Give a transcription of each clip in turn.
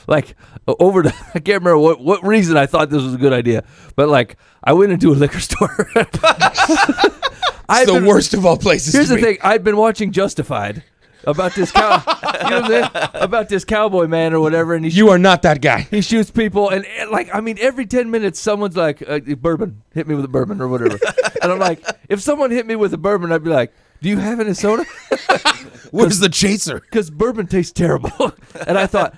like over the, I can't remember what reason I thought this was a good idea, but like I went into a liquor store. It's the worst of all places. Here's the thing: I'd been watching Justified about this you know what I'm saying? About this cowboy man or whatever, and you are not that guy. He shoots people, and like I mean, every 10 minutes someone's like, "Bourbon, hit me with a bourbon or whatever," and I'm like, if someone hit me with a bourbon, I'd be like, "Do you have any soda?" Where's the chaser? Because bourbon tastes terrible, and I thought,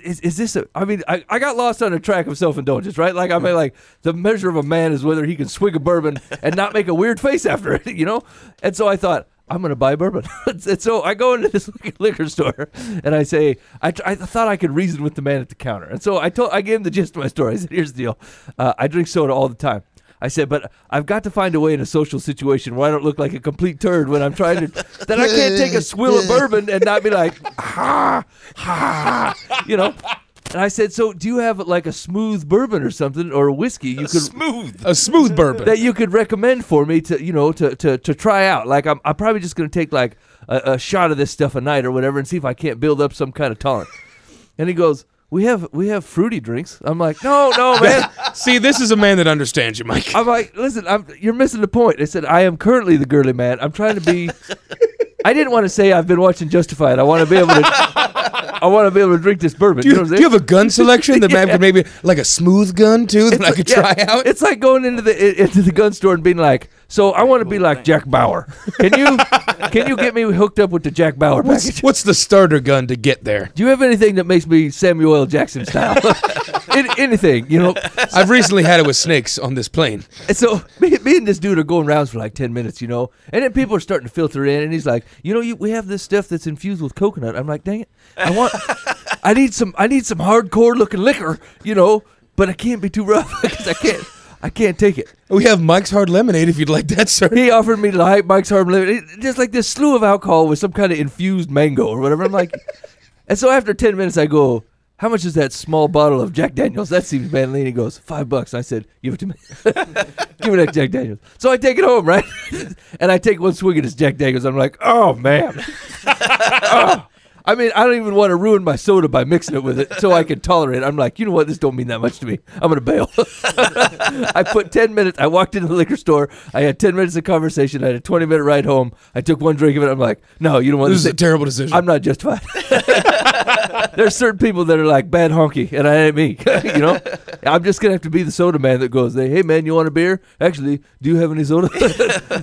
is this a? I mean, I got lost on a track of self-indulgence, right? Like I mean, like the measure of a man is whether he can swig a bourbon and not make a weird face after it, you know. And so I thought, I'm going to buy bourbon. And so I go into this liquor store and I say, I thought I could reason with the man at the counter. And so I gave him the gist of my story. I said, here's the deal. I drink soda all the time. I said, but I've got to find a way in a social situation where I don't look like a complete turd when I'm trying to, that I can't take a swill of bourbon and not be like, ha, ha, you know. And I said, so do you have like a smooth bourbon or something, or a whiskey you could a smooth bourbon that you could recommend for me to, you know, to try out? Like I'm probably just going to take like a shot of this stuff a night or whatever and see if I can't build up some kind of tolerance. And he goes, we have fruity drinks. I'm like, no, man. See, this is a man that understands you, Mike. I'm like, listen, you're missing the point. I said, I am currently the girly man. I'm trying to be. I didn't want to say I've been watching Justified. I want to be able to drink this bourbon. Do you have a gun selection that maybe like a smooth gun too that I could try out? It's like going into the gun store and being like, so I want to be like Jack Bauer. Can you get me hooked up with the Jack Bauer package? What's the starter gun to get there? Do you have anything that makes me Samuel L. Jackson style? Anything, you know? I've recently had it with snakes on this plane. And so me and this dude are going rounds for like 10 minutes, you know? And then people are starting to filter in, and he's like, you know, we have this stuff that's infused with coconut. I'm like, dang it. I need some hardcore looking liquor, you know, but I can't be too rough because I can't take it. We have Mike's Hard Lemonade if you'd like that, sir. He offered me Mike's Hard Lemonade. Just like this slew of alcohol with some kind of infused mango or whatever. I'm like, and so after 10 minutes, I go, how much is that small bottle of Jack Daniels? That seems manly. And he goes, $5. I said, give it to me. Give me that Jack Daniels. So I take it home, right? And I take one swig of this Jack Daniels. I'm like, oh, man. Oh. I mean, I don't even want to ruin my soda by mixing it with it so I can tolerate it. I'm like, you know what? This don't mean that much to me. I'm going to bail. I put 10 minutes. I walked into the liquor store. I had 10 minutes of conversation. I had a 20-minute ride home. I took one drink of it. I'm like, no, you don't want this. This is a terrible decision. I'm not justified. There's certain people that are like bad honky, and I ain't me. You know? I'm just going to have to be the soda man that goes, hey, man, you want a beer? Actually, do you have any soda?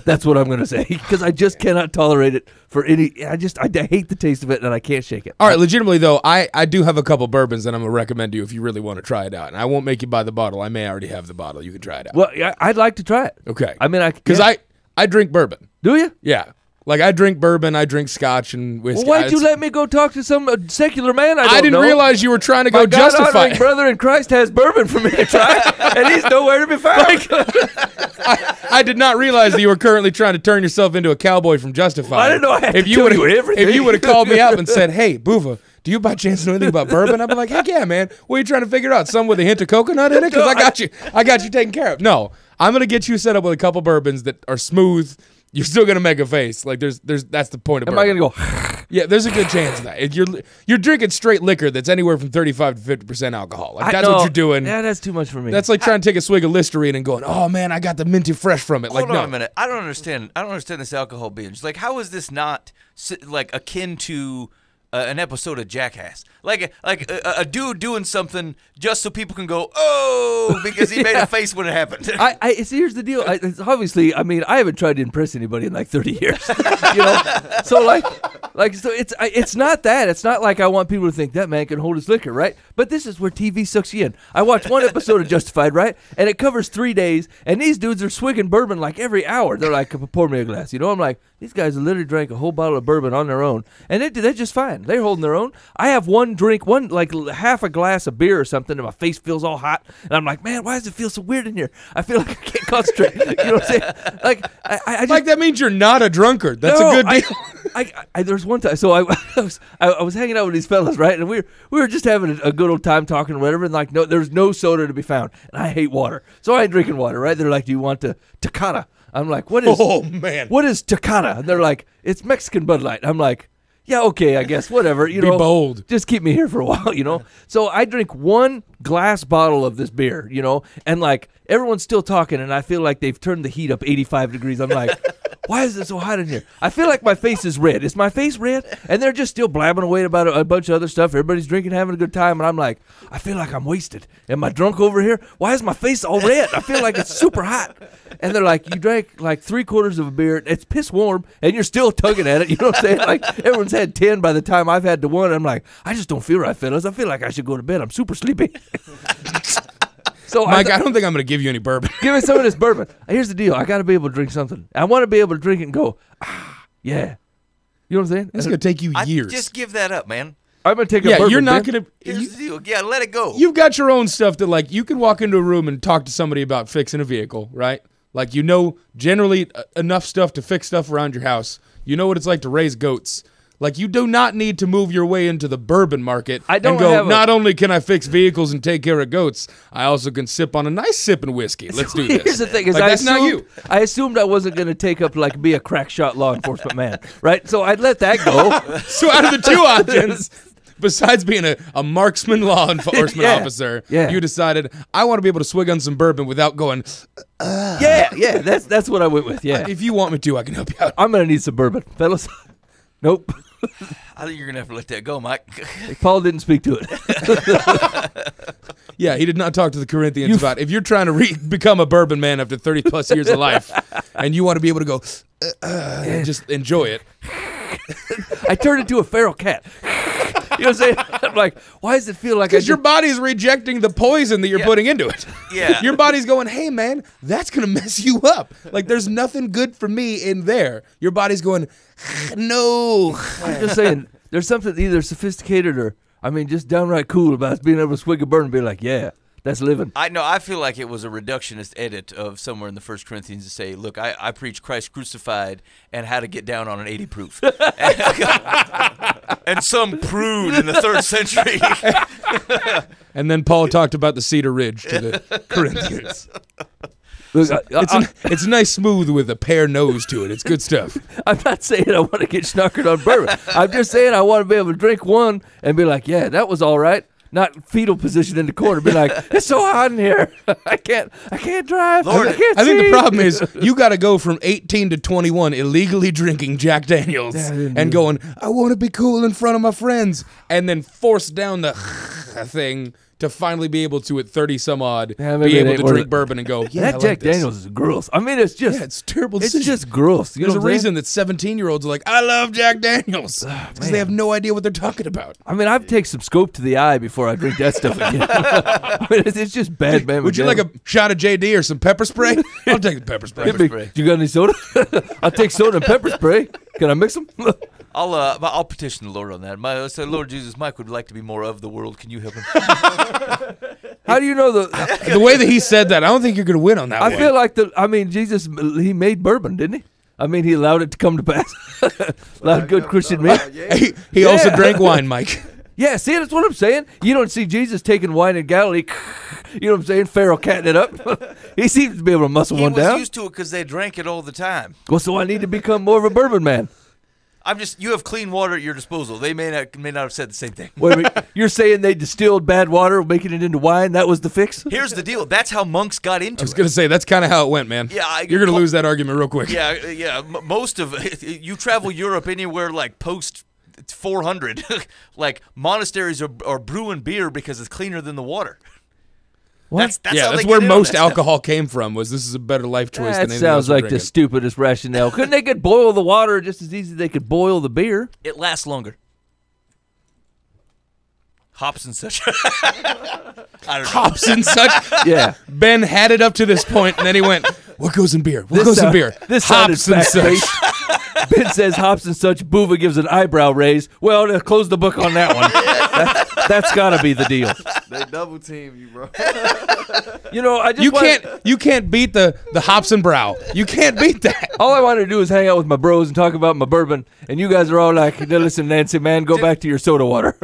That's what I'm going to say because I just cannot tolerate it for any. I hate the taste of it, and I can't shake it. All right, legitimately, though, I do have a couple bourbons that I'm going to recommend to you if you really want to try it out. And I won't make you buy the bottle. I may already have the bottle. You can try it out. Well, yeah, I'd like to try it. Okay. I mean, because I drink bourbon. Do you? Yeah. Like, I drink bourbon, I drink scotch and whiskey. Well, why'd you let me go talk to some secular man I didn't realize you were trying to go justify. My brother in Christ has bourbon for me to try, and he's nowhere to be found. I did not realize that you were currently trying to turn yourself into a cowboy from Justified. Well, I didn't know I had to tell you everything. If you would have called me up and said, hey, Boova, do you by chance know anything about bourbon? I'd be like, heck yeah, man. What are you trying to figure out? Some with a hint of coconut in it? Because I got you taken care of. No, I'm going to get you set up with a couple bourbons that are smooth. You're still gonna make a face. Like that's the point of. Am bourbon. I gonna go? Yeah, there's a good chance of that. If you're drinking straight liquor that's anywhere from 35 to 50% alcohol. Like that's what you're doing. Yeah, that's too much for me. That's like trying to take a swig of Listerine and going, oh man, I got the minty fresh from it. Hold on a minute. I don't understand this alcohol binge. Like, how is this not like akin to an episode of Jackass? Like a dude doing something just so people can go, oh, because he made a face when it happened. Here's the deal. Obviously, I mean, I haven't tried to impress anybody in like 30 years. You know, so so it's not that. It's not like I want people to think that man can hold his liquor, right? But this is where TV sucks you in. I watched one episode of Justified, right, and it covers 3 days, and these dudes are swigging bourbon like every hour. They're like, pour me a glass. You know, I'm like, these guys literally drank a whole bottle of bourbon on their own, and they're just fine. They're holding their own. I have one like half a glass of beer or something, and my face feels all hot, and I'm like, man, why does it feel so weird in here? I feel like I can't concentrate. You know what I'm saying? Like, I just, like that means you're not a drunkard. That's a good deal. There's one time, so I was hanging out with these fellas, right, and we were just having a good old time talking or whatever, and like, no, there's no soda to be found, and I hate water, so I ain't drinking water, right? They're like, do you want the Tecate? I'm like, what is? Oh man, what is Tecate? And they're like, it's Mexican Bud Light. I'm like, yeah, okay, I guess, whatever. You Be know, bold. just keep me here for a while, you know. So I drink one glass bottle of this beer, you know, and like everyone's still talking, and I feel like they've turned the heat up 85 degrees. I'm like, why is it so hot in here? I feel like my face is red. Is my face red? And they're just still blabbing away about a bunch of other stuff. Everybody's drinking, having a good time, and I'm like, I feel like I'm wasted. Am I drunk over here? Why is my face all red? I feel like it's super hot. And they're like, you drank like 3/4 of a beer. It's piss warm, and you're still tugging at it. You know what I'm saying? Like everyone's had 10 by the time I've had to 1. I'm like, I just don't feel right, fellas. I feel like I should go to bed. I'm super sleepy. So Mike, I don't think I'm going to give you any bourbon. give me some of this bourbon. Here's the deal. I got to be able to drink something. I want to be able to drink it and go, yeah. You know what I'm saying? It's going to take you years. Just give that up, man. I'm going to take a bourbon. You're not man. going to. Here's the deal. Yeah, let it go. You've got your own stuff that, like, you can walk into a room and talk to somebody about fixing a vehicle, right? Like, you know generally enough stuff to fix stuff around your house. You know what it's like to raise goats. Like, you do not need to move your way into the bourbon market I don't and go, have a- not only can I fix vehicles and take care of goats, I also can sip on a nice sipping whiskey. Let's do this. Here's the thing: is Like, I that's not assumed, you. I assumed I wasn't going to take up like be a crack shot law enforcement man, right? So I'd let that go. So out of the two options, besides being a marksman law enforcement Yeah, officer, yeah. you decided, I want to be able to swig on some bourbon without going, yeah. That's what I went with. Yeah, if you want me to, I can help you out. I'm going to need some bourbon, fellas. Nope. I think you're gonna have to let that go, Mike. Paul didn't speak to it. Yeah, he did not talk to the Corinthians about if you're trying to become a bourbon man after 30 plus years of life and you want to be able to go, and just enjoy it. I turned into a feral cat. You know what I'm saying? I'm like, why does it feel like Because your body's rejecting the poison that you're putting into it. Yeah. Your body's going, hey, man, that's going to mess you up. Like, there's nothing good for me in there. Your body's going, no. I'm just saying, there's something either sophisticated or, I mean, just downright cool about being able to swig a bourbon and be like, yeah, that's living. I feel like it was a reductionist edit of somewhere in the 1 Corinthians to say, look, I preach Christ crucified and how to get down on an 80 proof. And some prude in the 3rd century. And then Paul talked about the Cedar Ridge to the Corinthians. Look, It's nice smooth with a pear nose to it. It's good stuff. I'm not saying I want to get schnockered on bourbon. I'm just saying I want to be able to drink one and be like, yeah, that was all right. Not fetal position in the corner. Be like, it's so hot in here. I can't drive. Lord, I can't I think the see." problem is you got to go from 18 to 21 illegally drinking Jack Daniels and going, I want to be cool in front of my friends, and then force down the thing to finally be able to, at 30 some odd, Yeah, maybe be it able ain't to worth drink it. bourbon and go, yeah, I That like Jack this. Daniels is gross. I mean, it's just, Yeah, it's a terrible it's decision. just gross. You There's know a what I'm saying? reason that 17-years are like, I love Jack Daniels. Because they have no idea what they're talking about. I mean, I've taken some scope to the eye before I drink that stuff again. I mean, it's just bad, man. Would you like a shot of JD or some pepper spray? I'll take the pepper spray. Pepper spray. You got any soda? I'll take soda and pepper spray. Can I mix them? I'll petition the Lord on that. I say, Lord Jesus, Mike would like to be more of the world. Can you help him? How do you know The way that he said that, I don't think you're going to win on that one. I feel like Jesus, he made bourbon, didn't he? I mean, he allowed it to come to pass. Allowed good Christian men. He also drank wine, Mike. Yeah, see, that's what I'm saying. You don't see Jesus taking wine in Galilee. You know what I'm saying? Pharaoh catting it up. He seems to be able to muscle He one was down. used to it because they drank it all the time. Well, so I need to become more of a bourbon man. You have clean water at your disposal. They may not have said the same thing. Wait a minute, you're saying they distilled bad water, making it into wine? That was the fix? Here's the deal. That's how monks got into I was it. going to say, that's kind of how it went, man. Yeah, You're going to lose that argument real quick. Yeah. Most of you travel Europe anywhere like post 400, like monasteries are brewing beer because it's cleaner than the water. What? That's Yeah, how that's they where get in on most that stuff. alcohol came from, was this is a better life choice That than anything sounds else we're like the drinking. stupidest rationale. Couldn't they could boil the water just as easy as they could boil the beer? It lasts longer. Hops and such. I don't know. Hops and such. Yeah. Ben had it up to this point, and then he went, what goes in beer? What goes in beer? This sounded Hops and such. fact-based. Ben says hops and such. Boova gives an eyebrow raise. Well, close the book on that one. That's got to be the deal. They double team you, bro. You know, I just You can't beat the hops and brow. You can't beat that. all I wanted to do is hang out with my bros and talk about my bourbon, and you guys are all like, listen, Nancy, man, go back to your soda water.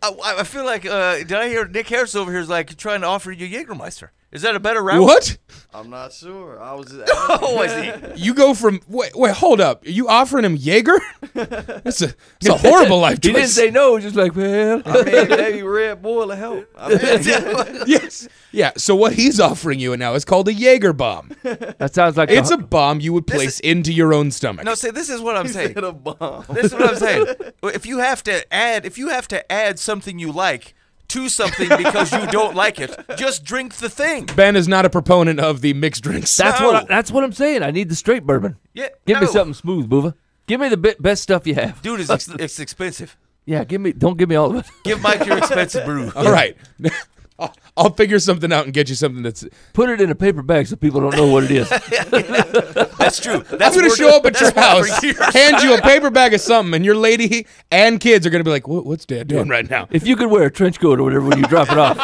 I feel like did I hear Nick Harris over here is like trying to offer you Jägermeister? Is that a better route? What? I'm not sure. I was just Oh, asking. I see. You go from wait, hold up. Are you offering him Jaeger? It's a horrible life choice. He didn't say no. He was just like, well. I mean, maybe Red Bull will help. I mean, Yes. Yeah. So what he's offering you now is called a Jaeger bomb. That sounds like It's a bomb you would place into your own stomach. No, see, this is what I'm saying. hit a bomb. This is what I'm saying. If you have to add something you like to something because you don't like it, just drink the thing. Ben is not a proponent of the mixed drinks. That's No. that's what I'm saying. I need the straight bourbon. Yeah, Give me no. something smooth, Boova. Give me the best stuff you have. Dude, it's expensive. Yeah, don't give me all of it. Give Mike your expensive brew. All right. I'll figure something out and get you something that's. Put it in a paper bag so people don't know what it is. That's true. I'm going to show up at your house, hand you a paper bag of something, and your lady and kids are going to be like, what's Dad doing right now? If you could wear a trench coat or whatever when you drop it off,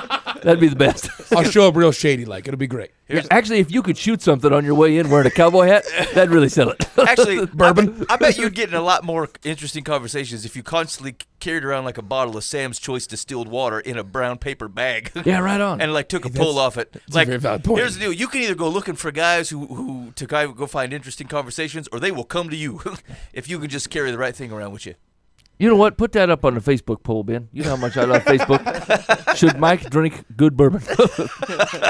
that'd be the best. I'll show up real shady like. It'll be great. Actually, if you could shoot something on your way in wearing a cowboy hat, that'd really sell it. Actually, Bourbon. I bet you'd get in a lot more interesting conversations if you constantly carried around like a bottle of Sam's Choice distilled water in a brown paper bag. Yeah, right on. And like took a pull off it. a Like, very valid point. here's the deal: you can either go looking for guys who to go find interesting conversations, or they will come to you if you can just carry the right thing around with you. You know what? Put that up on the Facebook poll, Ben. You know how much I love Facebook. Should Mike drink good bourbon?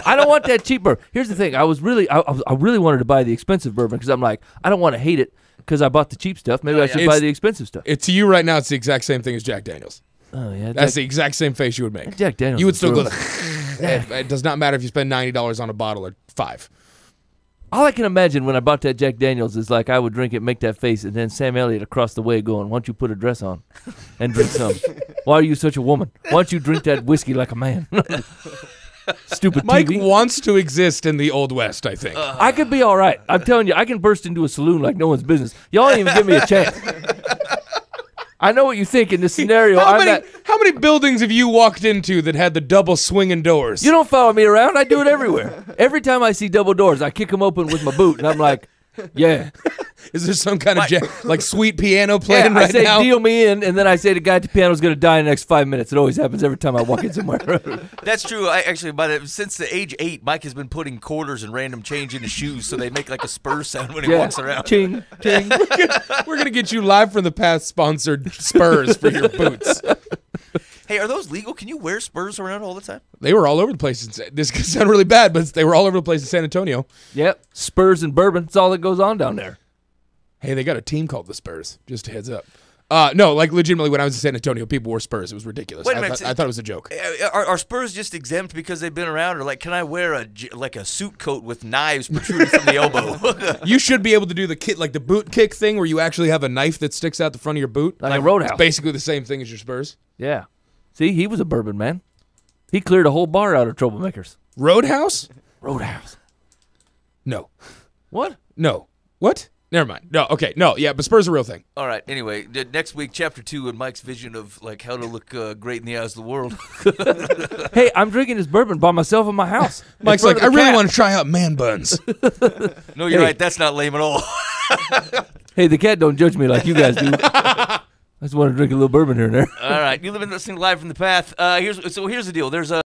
I don't want that cheap bourbon. Here's the thing. I really wanted to buy the expensive bourbon because I'm like, I don't want to hate it because I bought the cheap stuff. Maybe I should yeah. buy the expensive stuff. To you right now, it's the exact same thing as Jack Daniels. Oh yeah, That's the exact same face you would make. Jack Daniels. You would is still go. gross. It does not matter if you spend $90 on a bottle or $5. All I can imagine when I bought that Jack Daniels is like I would drink it, make that face, and then Sam Elliott across the way going, "Why don't you put a dress on and drink some? Why are you such a woman? Why don't you drink that whiskey like a man?" Stupid Mike TV. wants to exist in the Old West, I think. I could be all right. I'm telling you, I can burst into a saloon like no one's business. Y'all ain't even give me a chance. I know what you think in this scenario. how many buildings have you walked into that had the double swinging doors? You don't follow me around. I do it everywhere. Every time I see double doors, I kick them open with my boot, and I'm like, yeah. Is there some kind of like sweet piano Yeah, playing I right say, now? deal me in, and then I say the guy at the piano's going to die in the next 5 minutes. It always happens every time I walk in somewhere. That's true. Since the age 8, Mike has been putting quarters and random change in his shoes so they make like a Spurs sound when he walks around. Ching, ching. We're going to get you live from the past sponsored Spurs for your boots. Hey, are those legal? Can you wear Spurs around all the time? They were all over the place. This could sound really bad, but they were all over the place in San Antonio. Yep. Spurs and bourbon. That's all that goes on down there. Hey, they got a team called the Spurs. Just a heads up. No, like legitimately, when I was in San Antonio, people wore Spurs. It was ridiculous. Wait a minute. I thought it was a joke. Are Spurs just exempt because they've been around, or like, can I wear a suit coat with knives protruding from the elbow? You should be able to do the boot kick thing where you actually have a knife that sticks out the front of your boot. Like a roadhouse. It's basically the same thing as your Spurs. Yeah. See, he was a bourbon man. He cleared a whole bar out of troublemakers. Roadhouse? Roadhouse. No. What? No. What? Never mind. No, okay. No, yeah, but Spurs are a real thing. All right. Anyway, next week, chapter 2, and Mike's vision of like how to look great in the eyes of the world. Hey, I'm drinking this bourbon by myself in my house. Mike's like, I really want to try out man buns. No, you're Hey. right. That's not lame at all. Hey, the cat don't judge me like you guys do. I just want to drink a little bourbon here and there. All right. You've been listening live from the path. Here's the deal. There's a